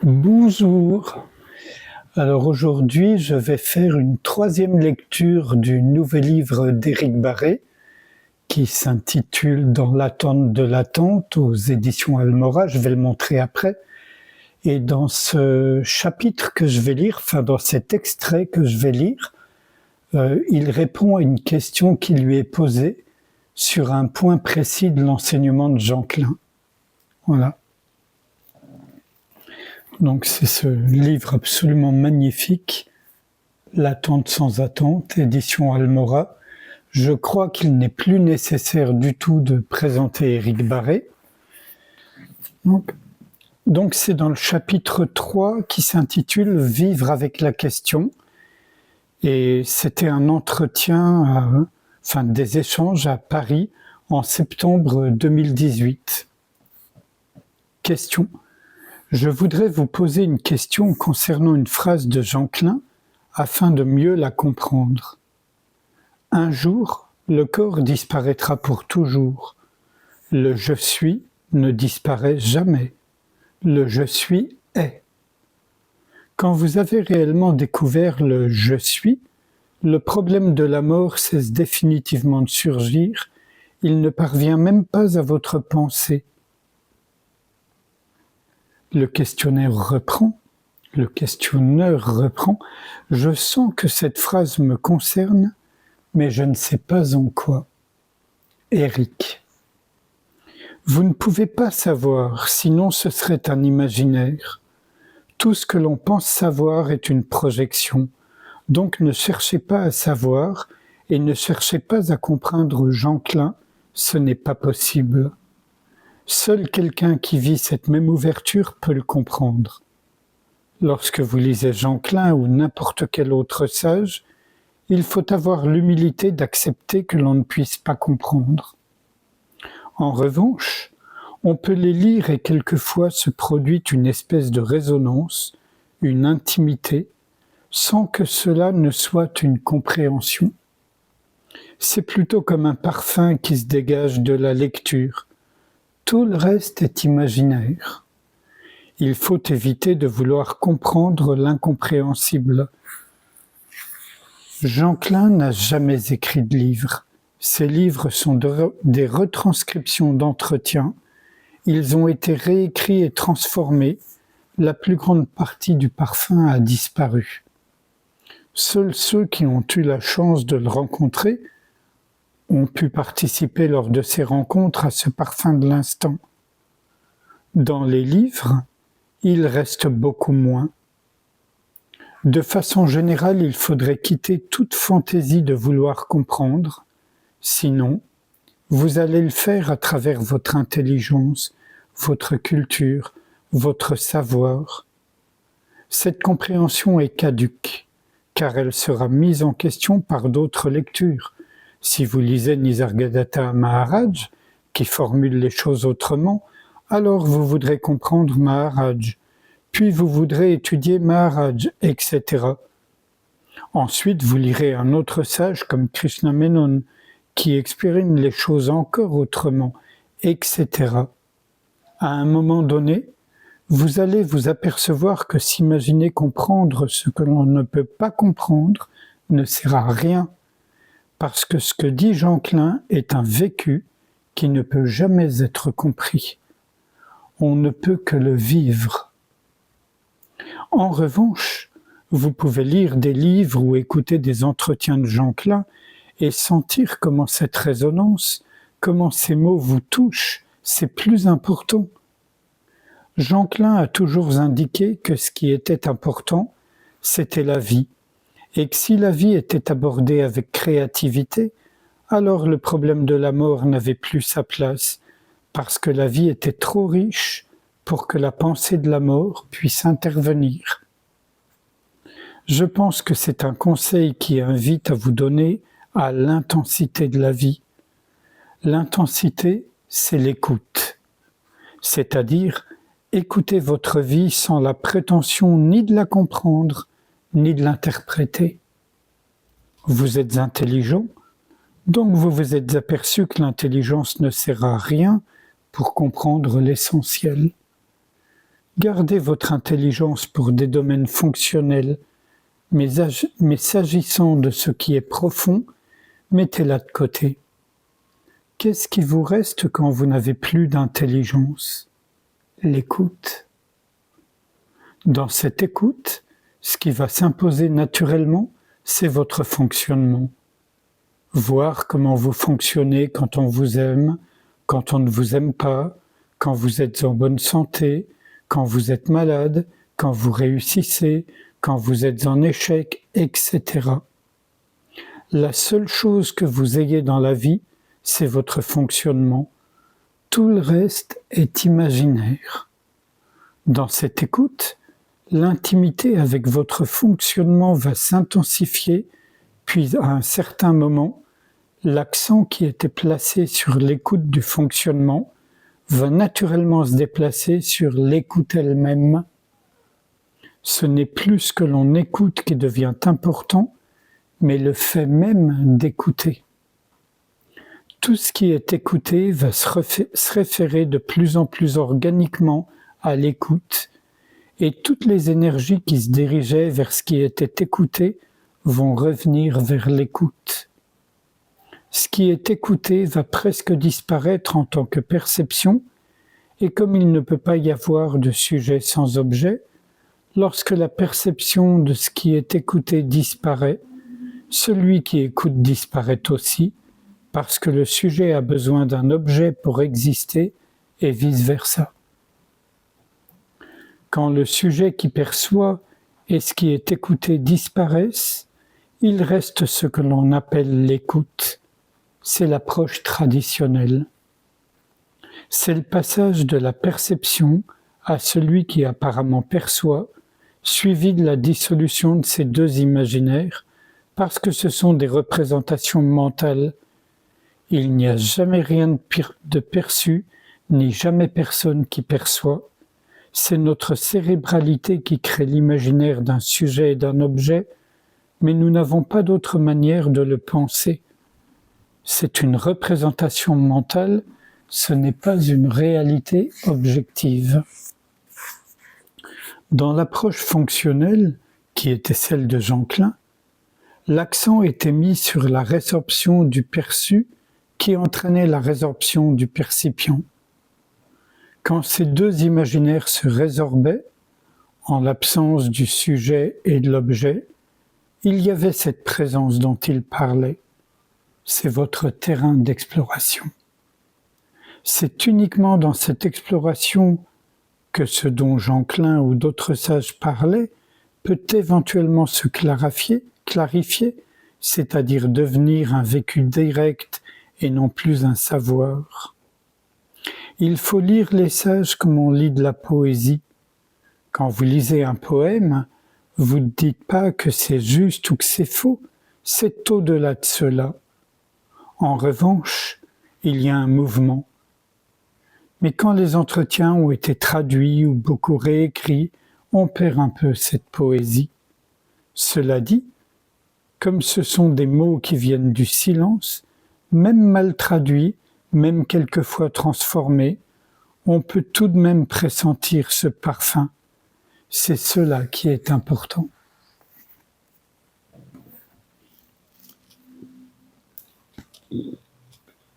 Bonjour. Alors aujourd'hui, je vais faire une troisième lecture du nouveau livre d'Éric Barré qui s'intitule Dans l'attente de l'attente aux éditions Almora. Je vais le montrer après. Et dans ce chapitre que je vais lire, enfin dans cet extrait que je vais lire, il répond à une question qui lui est posée sur un point précis de l'enseignement de Jean Klein. Voilà. Donc c'est ce livre absolument magnifique, L'attente sans attente, édition Almora. Je crois qu'il n'est plus nécessaire du tout de présenter Éric Barré. Donc c'est dans le chapitre 3 qui s'intitule « Vivre avec la question ». Et c'était un entretien, des échanges à Paris en septembre 2018. Question. Je voudrais vous poser une question concernant une phrase de Jean Klein afin de mieux la comprendre. Un jour, le corps disparaîtra pour toujours. Le « je suis » ne disparaît jamais. Le « je suis » est. Quand vous avez réellement découvert le « je suis », le problème de la mort cesse définitivement de surgir. Il ne parvient même pas à votre pensée. Le questionneur reprend. Je sens que cette phrase me concerne, mais je ne sais pas en quoi. Éric. Vous ne pouvez pas savoir, sinon ce serait un imaginaire. Tout ce que l'on pense savoir est une projection. Donc ne cherchez pas à savoir et ne cherchez pas à comprendre Jean Klein, ce n'est pas possible. Seul quelqu'un qui vit cette même ouverture peut le comprendre. Lorsque vous lisez Jean Klein ou n'importe quel autre sage, il faut avoir l'humilité d'accepter que l'on ne puisse pas comprendre. En revanche, on peut les lire et quelquefois se produit une espèce de résonance, une intimité, sans que cela ne soit une compréhension. C'est plutôt comme un parfum qui se dégage de la lecture. Tout le reste est imaginaire. Il faut éviter de vouloir comprendre l'incompréhensible. Jean Klein n'a jamais écrit de livre. Ses livres sont des retranscriptions d'entretiens. Ils ont été réécrits et transformés. La plus grande partie du parfum a disparu. Seuls ceux qui ont eu la chance de le rencontrer ont pu participer lors de ces rencontres à ce parfum de l'instant. Dans les livres, il reste beaucoup moins. De façon générale, il faudrait quitter toute fantaisie de vouloir comprendre, sinon, vous allez le faire à travers votre intelligence, votre culture, votre savoir. Cette compréhension est caduque, car elle sera mise en question par d'autres lectures. Si vous lisez Nisargadatta Maharaj, qui formule les choses autrement, alors vous voudrez comprendre Maharaj, puis vous voudrez étudier Maharaj, etc. Ensuite, vous lirez un autre sage comme Krishna Menon, qui exprime les choses encore autrement, etc. À un moment donné, vous allez vous apercevoir que s'imaginer comprendre ce que l'on ne peut pas comprendre ne sert à rien. Parce que ce que dit Jean Klein est un vécu qui ne peut jamais être compris. On ne peut que le vivre. En revanche, vous pouvez lire des livres ou écouter des entretiens de Jean Klein et sentir comment cette résonance, comment ces mots vous touchent, c'est plus important. Jean Klein a toujours indiqué que ce qui était important, c'était la vie. Et que si la vie était abordée avec créativité, alors le problème de la mort n'avait plus sa place, parce que la vie était trop riche pour que la pensée de la mort puisse intervenir. Je pense que c'est un conseil qui invite à vous donner à l'intensité de la vie. L'intensité, c'est l'écoute, c'est-à-dire écouter votre vie sans la prétention ni de la comprendre, ni de l'interpréter. Vous êtes intelligent, donc vous vous êtes aperçu que l'intelligence ne sert à rien pour comprendre l'essentiel. Gardez votre intelligence pour des domaines fonctionnels, mais s'agissant de ce qui est profond, mettez-la de côté. Qu'est-ce qui vous reste quand vous n'avez plus d'intelligence? L'écoute. Dans cette écoute, ce qui va s'imposer naturellement, c'est votre fonctionnement. Voir comment vous fonctionnez quand on vous aime, quand on ne vous aime pas, quand vous êtes en bonne santé, quand vous êtes malade, quand vous réussissez, quand vous êtes en échec, etc. La seule chose que vous ayez dans la vie, c'est votre fonctionnement. Tout le reste est imaginaire. Dans cette écoute, l'intimité avec votre fonctionnement va s'intensifier, puis à un certain moment, l'accent qui était placé sur l'écoute du fonctionnement va naturellement se déplacer sur l'écoute elle-même. Ce n'est plus ce que l'on écoute qui devient important, mais le fait même d'écouter. Tout ce qui est écouté va se référer de plus en plus organiquement à l'écoute, et toutes les énergies qui se dirigeaient vers ce qui était écouté vont revenir vers l'écoute. Ce qui est écouté va presque disparaître en tant que perception, et comme il ne peut pas y avoir de sujet sans objet, lorsque la perception de ce qui est écouté disparaît, celui qui écoute disparaît aussi, parce que le sujet a besoin d'un objet pour exister et vice-versa. Quand le sujet qui perçoit et ce qui est écouté disparaissent, il reste ce que l'on appelle l'écoute. C'est l'approche traditionnelle. C'est le passage de la perception à celui qui apparemment perçoit, suivi de la dissolution de ces deux imaginaires, parce que ce sont des représentations mentales. Il n'y a jamais rien de perçu, ni jamais personne qui perçoit. C'est notre cérébralité qui crée l'imaginaire d'un sujet et d'un objet, mais nous n'avons pas d'autre manière de le penser. C'est une représentation mentale, ce n'est pas une réalité objective. Dans l'approche fonctionnelle, qui était celle de Jean Klein, l'accent était mis sur la résorption du perçu qui entraînait la résorption du percipient. Quand ces deux imaginaires se résorbaient, en l'absence du sujet et de l'objet, il y avait cette présence dont il parlait. C'est votre terrain d'exploration. C'est uniquement dans cette exploration que ce dont Jean Klein ou d'autres sages parlaient peut éventuellement se clarifier, c'est-à-dire devenir un vécu direct et non plus un savoir. Il faut lire les sages comme on lit de la poésie. Quand vous lisez un poème, vous ne dites pas que c'est juste ou que c'est faux, c'est au-delà de cela. En revanche, il y a un mouvement. Mais quand les entretiens ont été traduits ou beaucoup réécrits, on perd un peu cette poésie. Cela dit, comme ce sont des mots qui viennent du silence, même mal traduits, même quelquefois transformés, on peut tout de même pressentir ce parfum. C'est cela qui est important.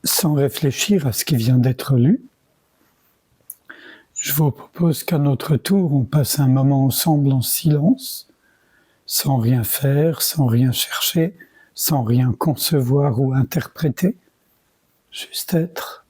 Sans réfléchir à ce qui vient d'être lu, je vous propose qu'à notre tour, on passe un moment ensemble en silence, sans rien faire, sans rien chercher, sans rien concevoir ou interpréter, juste être.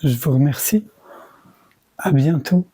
Je vous remercie. À bientôt.